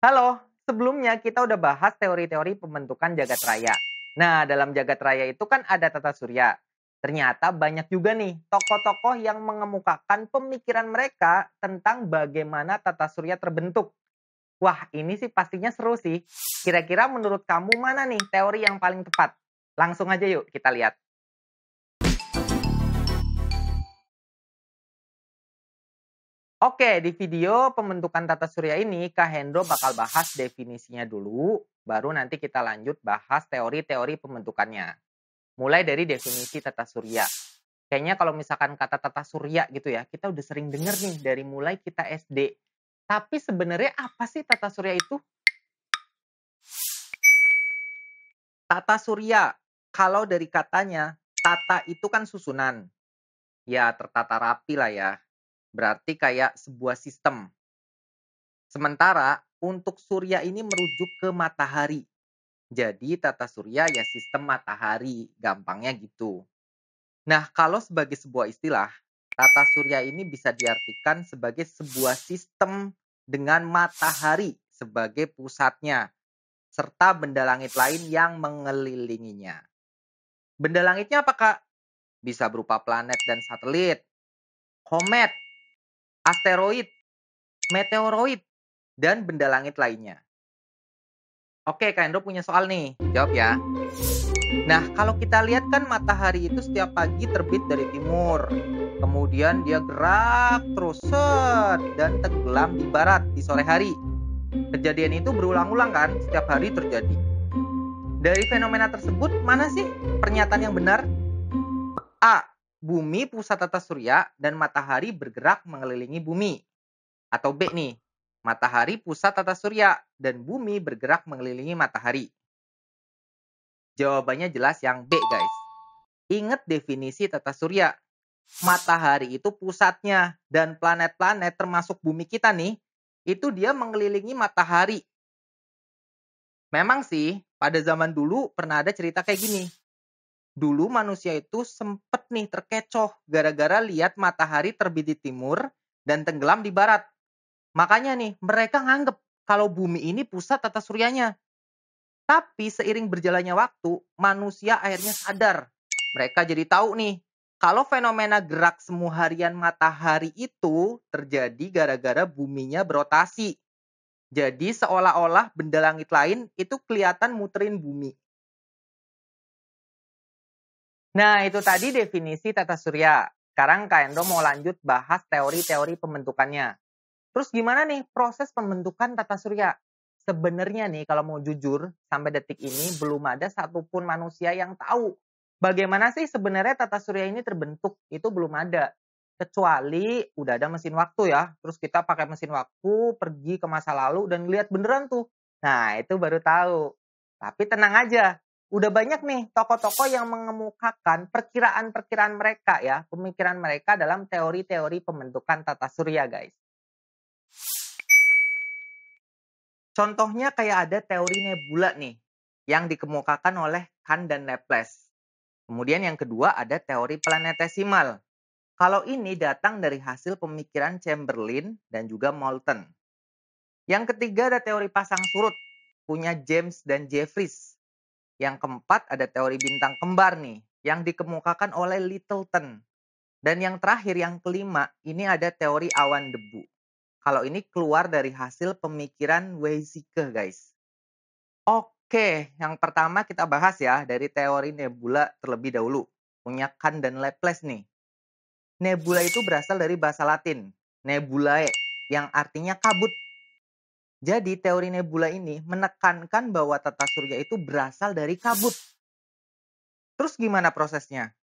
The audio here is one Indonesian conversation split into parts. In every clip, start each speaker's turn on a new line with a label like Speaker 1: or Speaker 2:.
Speaker 1: Halo, sebelumnya kita udah bahas teori-teori pembentukan jagat raya. Nah, dalam jagat raya itu kan ada tata surya. Ternyata banyak juga nih tokoh-tokoh yang mengemukakan pemikiran mereka tentang bagaimana tata surya terbentuk. Wah, ini sih pastinya seru sih. Kira-kira menurut kamu mana nih teori yang paling tepat? Langsung aja yuk kita lihat. Oke, di video pembentukan tata surya ini, Kak Hendro bakal bahas definisinya dulu, baru nanti kita lanjut bahas teori-teori pembentukannya. Mulai dari definisi tata surya. Kayaknya kalau misalkan kata tata surya gitu ya, kita udah sering denger nih dari mulai kita SD. Tapi sebenarnya apa sih tata surya itu? Tata surya, kalau dari katanya, tata itu kan susunan. Ya, tertata rapi lah ya. Berarti kayak sebuah sistem. Sementara untuk surya ini merujuk ke matahari. Jadi tata surya ya sistem matahari, gampangnya gitu. Nah, kalau sebagai sebuah istilah, tata surya ini bisa diartikan sebagai sebuah sistem dengan matahari sebagai pusatnya, serta benda langit lain yang mengelilinginya. Benda langitnya apa, Kak? Bisa berupa planet dan satelit, komet, asteroid, meteoroid, dan benda langit lainnya. Oke, Kak Hendro punya soal nih. Jawab ya. Nah, kalau kita lihat kan matahari itu setiap pagi terbit dari timur. Kemudian dia gerak terus set dan tenggelam di barat di sore hari. Kejadian itu berulang-ulang kan setiap hari terjadi. Dari fenomena tersebut, mana sih pernyataan yang benar? A. Bumi pusat tata surya dan matahari bergerak mengelilingi bumi. Atau B nih, matahari pusat tata surya dan bumi bergerak mengelilingi matahari. Jawabannya jelas yang B, guys. Ingat definisi tata surya. Matahari itu pusatnya dan planet-planet termasuk bumi kita nih, itu dia mengelilingi matahari. Memang sih, pada zaman dulu pernah ada cerita kayak gini. Dulu manusia itu sempet nih terkecoh gara-gara lihat matahari terbit di timur dan tenggelam di barat. Makanya nih, mereka nganggep kalau bumi ini pusat tata suryanya. Tapi seiring berjalannya waktu, manusia akhirnya sadar. Mereka jadi tahu nih, kalau fenomena gerak semu harian matahari itu terjadi gara-gara buminya berotasi. Jadi seolah-olah benda langit lain itu kelihatan muterin bumi. Nah, itu tadi definisi tata surya. Sekarang Kak Endo mau lanjut bahas teori-teori pembentukannya. Terus gimana nih proses pembentukan tata surya? Sebenarnya nih kalau mau jujur, sampai detik ini belum ada satupun manusia yang tahu bagaimana sih sebenarnya tata surya ini terbentuk. Itu belum ada. Kecuali udah ada mesin waktu ya. Terus kita pakai mesin waktu, pergi ke masa lalu dan lihat beneran tuh. Nah, itu baru tahu. Tapi tenang aja, udah banyak nih tokoh-tokoh yang mengemukakan perkiraan-perkiraan mereka ya, pemikiran mereka dalam teori-teori pembentukan tata surya, guys. Contohnya kayak ada teori nebula nih, yang dikemukakan oleh Kahn dan Laplace. Kemudian yang kedua ada teori planetesimal. Kalau ini datang dari hasil pemikiran Chamberlain dan juga Moulton. Yang ketiga ada teori pasang surut, punya James dan Jeffries. Yang keempat ada teori bintang kembar nih, yang dikemukakan oleh Littleton. Dan yang terakhir, yang kelima, ini ada teori awan debu. Kalau ini keluar dari hasil pemikiran Weizsäcker, guys. Oke, yang pertama kita bahas ya dari teori nebula terlebih dahulu. Punya Kahn dan Laplace nih. Nebula itu berasal dari bahasa Latin, nebulae, yang artinya kabut. Jadi teori nebula ini menekankan bahwa tata surya itu berasal dari kabut. Terus gimana prosesnya?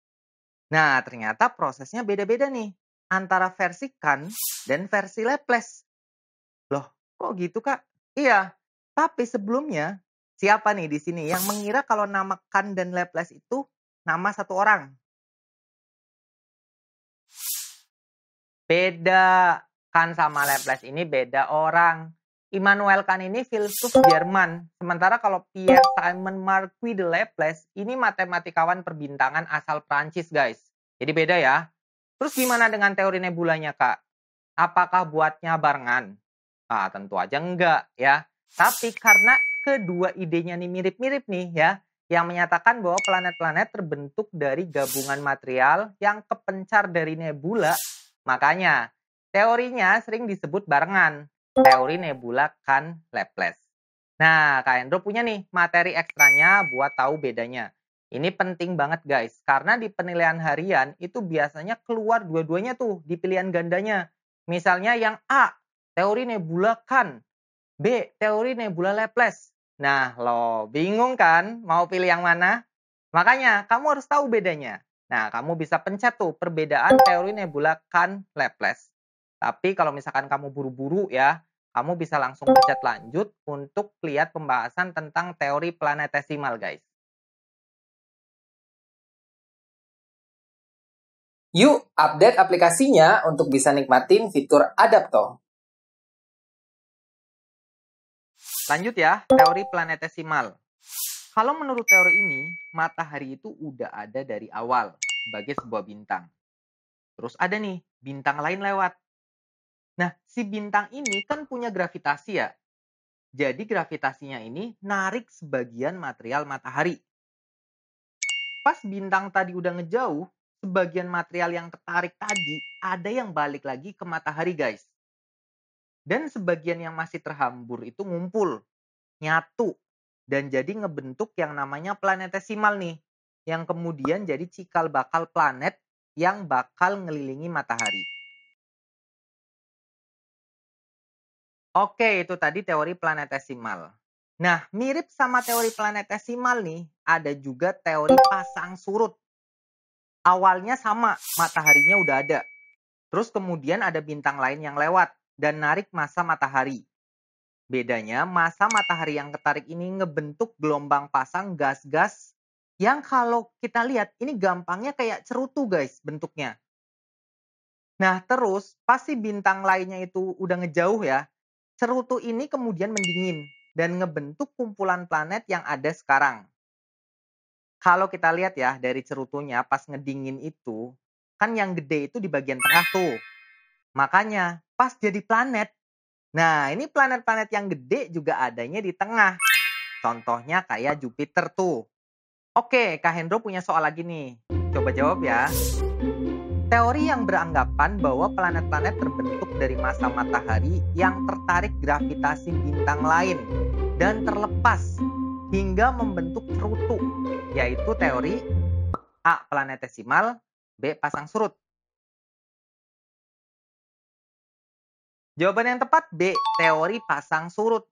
Speaker 1: Nah, ternyata prosesnya beda-beda nih antara versi Kahn dan versi Laplace. Loh, kok gitu, Kak? Iya, tapi sebelumnya siapa nih di sini yang mengira kalau nama Kahn dan Laplace itu nama satu orang? Beda. Kahn sama Laplace ini beda orang. Immanuel Kant ini filsuf Jerman. Sementara kalau Pierre Simon Marquis de Laplace ini matematikawan perbintangan asal Prancis, guys. Jadi beda ya. Terus gimana dengan teori nebulanya, Kak? Apakah buatnya barengan? Ah, tentu aja enggak ya. Tapi karena kedua idenya nih mirip-mirip nih ya, yang menyatakan bahwa planet-planet terbentuk dari gabungan material yang kepencar dari nebula, makanya teorinya sering disebut barengan, teori nebula kan Laplace. Nah, Kak Endro punya nih materi ekstranya buat tahu bedanya. Ini penting banget guys, karena di penilaian harian itu biasanya keluar dua-duanya tuh di pilihan gandanya. Misalnya yang A, teori nebula kan, B, teori nebula Laplace. Nah, lo bingung kan mau pilih yang mana? Makanya kamu harus tahu bedanya. Nah, kamu bisa pencet tuh perbedaan teori nebula kan Laplace. Tapi kalau misalkan kamu buru-buru ya, kamu bisa langsung pencet lanjut untuk lihat pembahasan tentang teori planetesimal, guys.
Speaker 2: Yuk update aplikasinya untuk bisa nikmatin fitur Adapto.
Speaker 1: Lanjut ya, teori planetesimal. Kalau menurut teori ini, matahari itu udah ada dari awal sebagai sebuah bintang. Terus ada nih, bintang lain lewat. Nah, si bintang ini kan punya gravitasi ya. Jadi gravitasinya ini narik sebagian material matahari. Pas bintang tadi udah ngejauh, sebagian material yang ketarik tadi ada yang balik lagi ke matahari, guys. Dan sebagian yang masih terhambur itu ngumpul, nyatu, dan jadi ngebentuk yang namanya planetesimal nih. Yang kemudian jadi cikal bakal planet yang bakal ngelilingi matahari. Oke, itu tadi teori planetesimal. Nah, mirip sama teori planetesimal nih, ada juga teori pasang surut. Awalnya sama, mataharinya udah ada. Terus kemudian ada bintang lain yang lewat dan narik massa matahari. Bedanya, massa matahari yang ketarik ini ngebentuk gelombang pasang gas-gas yang kalau kita lihat ini gampangnya kayak cerutu guys bentuknya. Nah terus pas si bintang lainnya itu udah ngejauh ya, cerutu ini kemudian mendingin dan ngebentuk kumpulan planet yang ada sekarang. Kalau kita lihat ya dari cerutunya pas ngedingin itu, kan yang gede itu di bagian tengah tuh. Makanya pas jadi planet, nah ini planet-planet yang gede juga adanya di tengah. Contohnya kayak Jupiter tuh. Oke, Kak Hendro punya soal lagi nih. Coba jawab ya. Teori yang beranggapan bahwa planet-planet terbentuk dari massa matahari yang tertarik gravitasi bintang lain dan terlepas hingga membentuk cerutu, yaitu teori A. Planetesimal, B. Pasang surut. Jawaban yang tepat B. Teori pasang surut.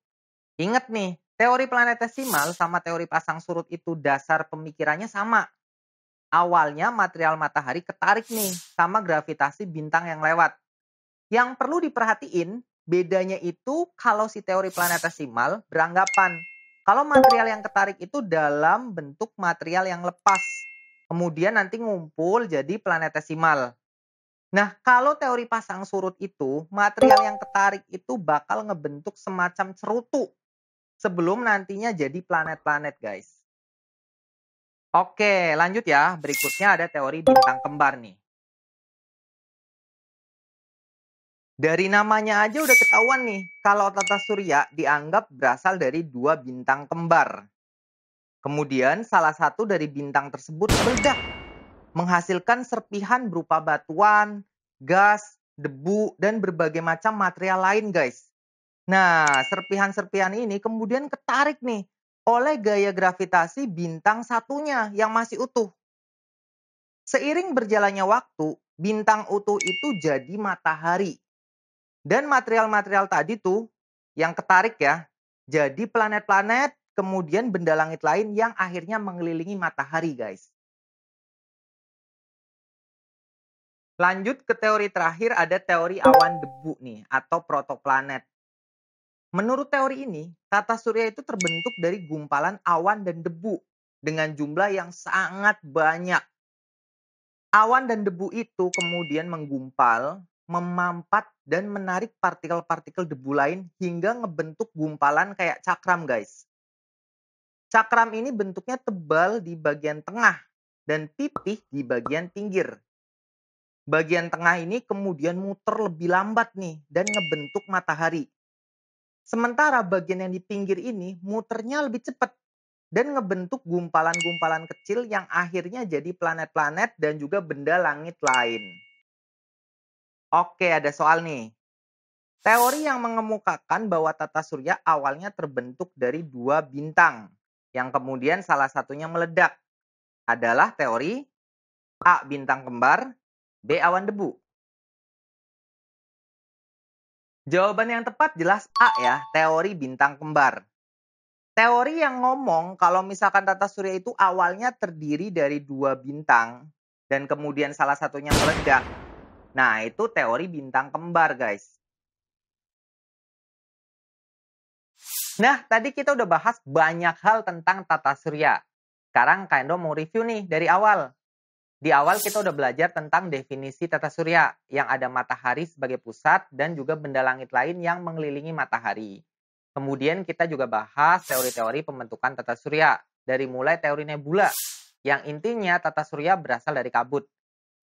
Speaker 1: Ingat nih, teori planetesimal sama teori pasang surut itu dasar pemikirannya sama. Awalnya material matahari ketarik nih sama gravitasi bintang yang lewat. Yang perlu diperhatiin, bedanya itu kalau si teori planetesimal beranggapan kalau material yang ketarik itu dalam bentuk material yang lepas. Kemudian nanti ngumpul jadi planetesimal. Nah, kalau teori pasang surut itu, material yang ketarik itu bakal ngebentuk semacam cerutu sebelum nantinya jadi planet-planet, guys. Oke, lanjut ya. Berikutnya ada teori bintang kembar nih. Dari namanya aja udah ketahuan nih, kalau tata surya dianggap berasal dari dua bintang kembar. Kemudian salah satu dari bintang tersebut meledak, menghasilkan serpihan berupa batuan, gas, debu, dan berbagai macam material lain, guys. Nah, serpihan-serpihan ini kemudian ketarik nih oleh gaya gravitasi bintang satunya yang masih utuh. Seiring berjalannya waktu, bintang utuh itu jadi matahari. Dan material-material tadi tuh yang ketarik ya, jadi planet-planet, kemudian benda langit lain yang akhirnya mengelilingi matahari, guys. Lanjut ke teori terakhir, ada teori awan debu nih atau protoplanet. Menurut teori ini, tata surya itu terbentuk dari gumpalan awan dan debu dengan jumlah yang sangat banyak. Awan dan debu itu kemudian menggumpal, memampat, dan menarik partikel-partikel debu lain hingga ngebentuk gumpalan kayak cakram, guys. Cakram ini bentuknya tebal di bagian tengah dan pipih di bagian pinggir. Bagian tengah ini kemudian muter lebih lambat nih dan ngebentuk matahari. Sementara bagian yang di pinggir ini muternya lebih cepat dan ngebentuk gumpalan-gumpalan kecil yang akhirnya jadi planet-planet dan juga benda langit lain. Oke, ada soal nih. Teori yang mengemukakan bahwa tata surya awalnya terbentuk dari dua bintang, yang kemudian salah satunya meledak, adalah teori A. Bintang kembar, B. Awan debu. Jawaban yang tepat jelas A ya, teori bintang kembar. Teori yang ngomong kalau misalkan tata surya itu awalnya terdiri dari dua bintang dan kemudian salah satunya meledak. Nah, itu teori bintang kembar, guys. Nah, tadi kita udah bahas banyak hal tentang tata surya. Sekarang Kak Endo mau review nih dari awal. Di awal kita udah belajar tentang definisi tata surya yang ada matahari sebagai pusat dan juga benda langit lain yang mengelilingi matahari. Kemudian kita juga bahas teori-teori pembentukan tata surya dari mulai teori nebula yang intinya tata surya berasal dari kabut.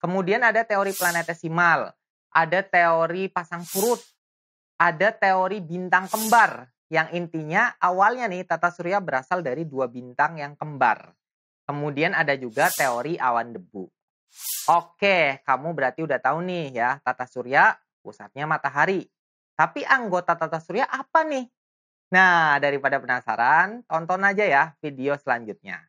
Speaker 1: Kemudian ada teori planetesimal, ada teori pasang surut, ada teori bintang kembar yang intinya awalnya nih tata surya berasal dari dua bintang yang kembar. Kemudian ada juga teori awan debu. Oke, kamu berarti udah tahu nih ya, tata surya pusatnya matahari. Tapi anggota tata surya apa nih? Nah, daripada penasaran, tonton aja ya video selanjutnya.